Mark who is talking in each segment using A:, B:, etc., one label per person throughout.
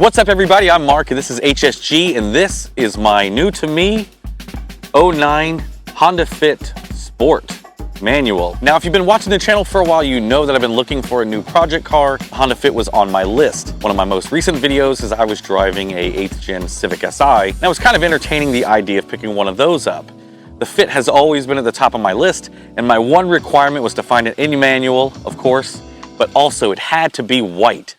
A: What's up everybody, I'm Mark and this is HSG and this is my new to me '09 Honda Fit Sport manual. Now if you've been watching the channel for a while, you know that I've been looking for a new project car. Honda Fit was on my list. One of my most recent videos is I was driving a 8th gen Civic Si and I was kind of entertaining the idea of picking one of those up. The Fit has always been at the top of my list and my one requirement was to find it in manual, of course, but also it had to be white.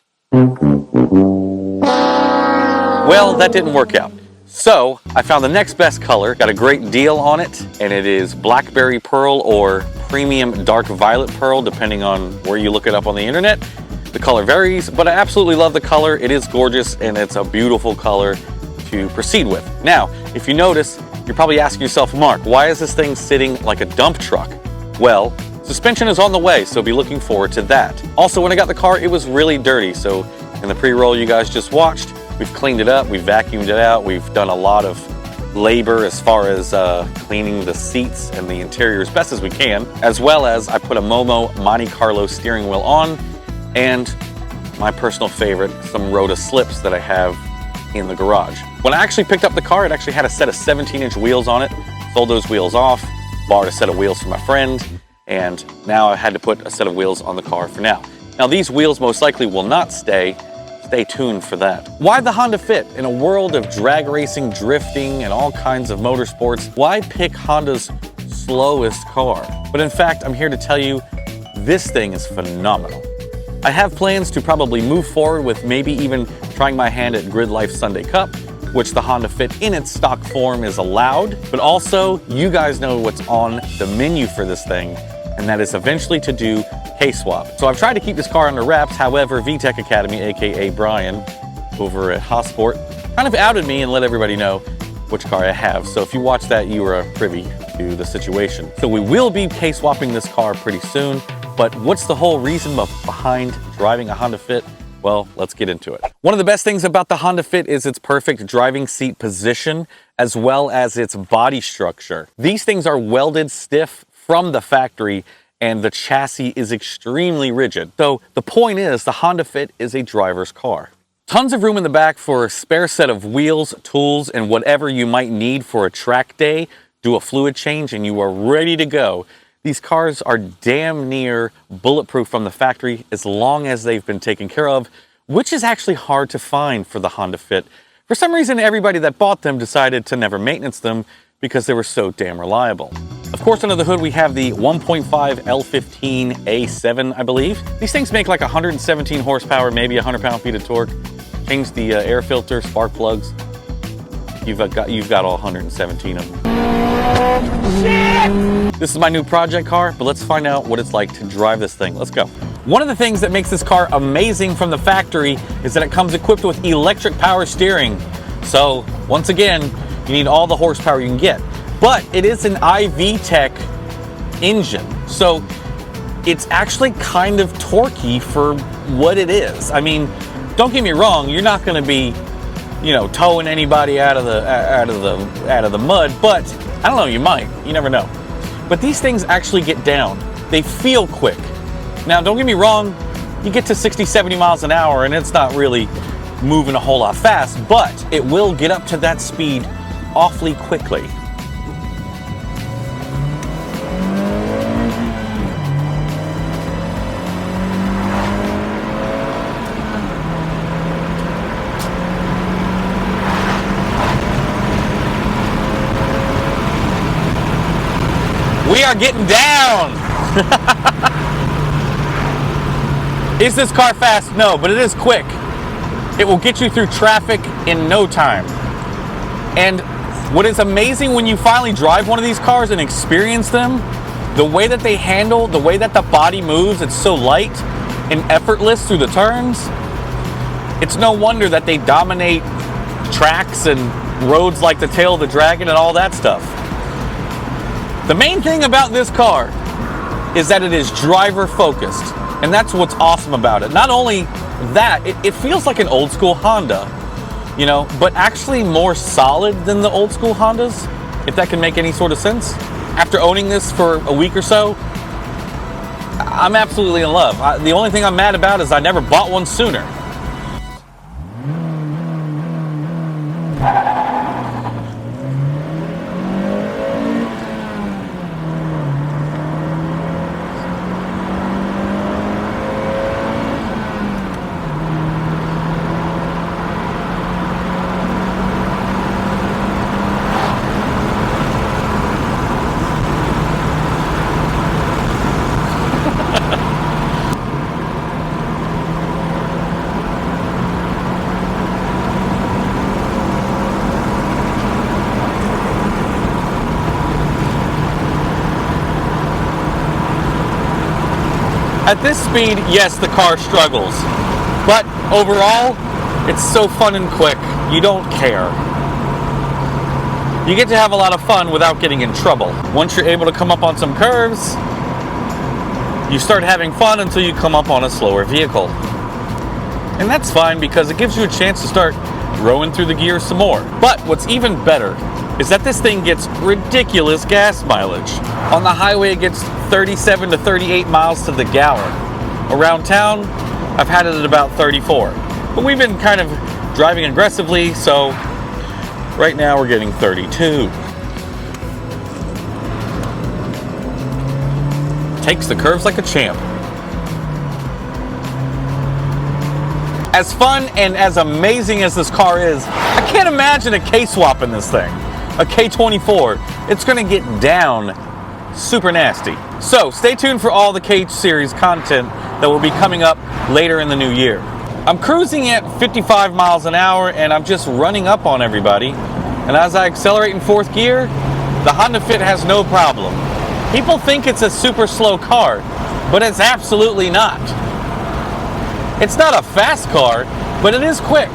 A: Well, that didn't work out. So I found the next best color, got a great deal on it, and it is Blackberry Pearl or Premium Dark Violet Pearl, depending on where you look it up on the internet. The color varies, but I absolutely love the color. It is gorgeous, and it's a beautiful color to proceed with. Now, if you notice, you're probably asking yourself, Mark, why is this thing sitting like a dump truck? Well, suspension is on the way, so be looking forward to that. Also, when I got the car, it was really dirty, so in the pre-roll you guys just watched, we've cleaned it up, we've vacuumed it out, we've done a lot of labor as far as cleaning the seats and the interior as best as we can, as well as I put a Momo Monte Carlo steering wheel on, and my personal favorite, some Rhoda slips that I have in the garage. When I actually picked up the car, it actually had a set of 17-inch wheels on it, sold those wheels off, borrowed a set of wheels from my friend, and now I had to put a set of wheels on the car for now. Now these wheels most likely will not stay. Stay tuned for that. Why the Honda Fit? In a world of drag racing, drifting, and all kinds of motorsports, why pick Honda's slowest car? But in fact, I'm here to tell you, this thing is phenomenal. I have plans to probably move forward with maybe even trying my hand at Grid Life Sunday Cup, which the Honda Fit in its stock form is allowed, but also you guys know what's on the menu for this thing, and that is eventually to do K-swap. So I've tried to keep this car under wraps, however, VTech Academy, aka Brian, over at Hossport, kind of outed me and let everybody know which car I have. So if you watch that, you are privy to the situation. So we will be K-swapping this car pretty soon, but what's the whole reason behind driving a Honda Fit? Well, let's get into it. One of the best things about the Honda Fit is its perfect driving seat position, as well as its body structure. These things are welded stiff from the factory, and the chassis is extremely rigid. So the point is, the Honda Fit is a driver's car. Tons of room in the back for a spare set of wheels, tools, and whatever you might need for a track day. Do a fluid change and you are ready to go. These cars are damn near bulletproof from the factory as long as they've been taken care of, which is actually hard to find for the Honda Fit. For some reason, everybody that bought them decided to never maintenance them because they were so damn reliable. Of course, under the hood, we have the 1.5 L15 A7, I believe. These things make like 117 horsepower, maybe 100 pound-feet of torque. Change the air filter, spark plugs. You've got all 117 of them. Shit! This is my new project car, but let's find out what it's like to drive this thing. Let's go. One of the things that makes this car amazing from the factory is that it comes equipped with electric power steering. So, once again, you need all the horsepower you can get. But it is an VTech engine, so it's actually kind of torquey for what it is. I mean, don't get me wrong, you're not going to be, you know, towing anybody out of the mud, but I don't know, you might. You never know. But these things actually get down. They feel quick. Now, don't get me wrong, you get to 60, 70 miles an hour and it's not really moving a whole lot fast, but it will get up to that speed awfully quickly. We are getting down. Is this car fast? No, but it is quick. It will get you through traffic in no time. And what is amazing when you finally drive one of these cars and experience them, the way that they handle, the way that the body moves, it's so light and effortless through the turns. It's no wonder that they dominate tracks and roads like the Tail of the Dragon and all that stuff. The main thing about this car is that it is driver focused, and that's what's awesome about it. Not only that, it feels like an old school Honda, you know, but actually more solid than the old school Hondas, if that can make any sort of sense. After owning this for a week or so, I'm absolutely in love. The only thing I'm mad about is I never bought one sooner. At this speed, yes, the car struggles, but overall, it's so fun and quick, you don't care. You get to have a lot of fun without getting in trouble. Once you're able to come up on some curves, you start having fun until you come up on a slower vehicle. And that's fine because it gives you a chance to start rowing through the gears some more. But what's even better is that this thing gets ridiculous gas mileage. On the highway, it gets 37 to 38 miles to the gallon. Around town, I've had it at about 34. But we've been kind of driving aggressively, so right now we're getting 32. Takes the curves like a champ. As fun and as amazing as this car is, I can't imagine a K-swap in this thing. A K24, it's gonna get down super nasty. So stay tuned for all the K series content that will be coming up later in the new year. I'm cruising at 55 miles an hour and I'm just running up on everybody. And as I accelerate in fourth gear, the Honda Fit has no problem. People think it's a super slow car, but it's absolutely not. It's not a fast car, but it is quick.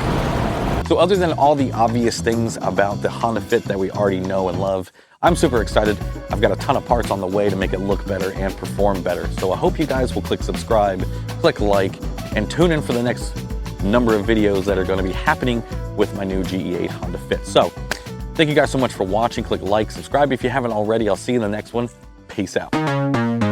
A: So other than all the obvious things about the Honda Fit that we already know and love, I'm super excited. I've got a ton of parts on the way to make it look better and perform better. So I hope you guys will click subscribe, click like, and tune in for the next number of videos that are going to be happening with my new GE8 Honda Fit. So thank you guys so much for watching. Click like, subscribe if you haven't already. I'll see you in the next one. Peace out.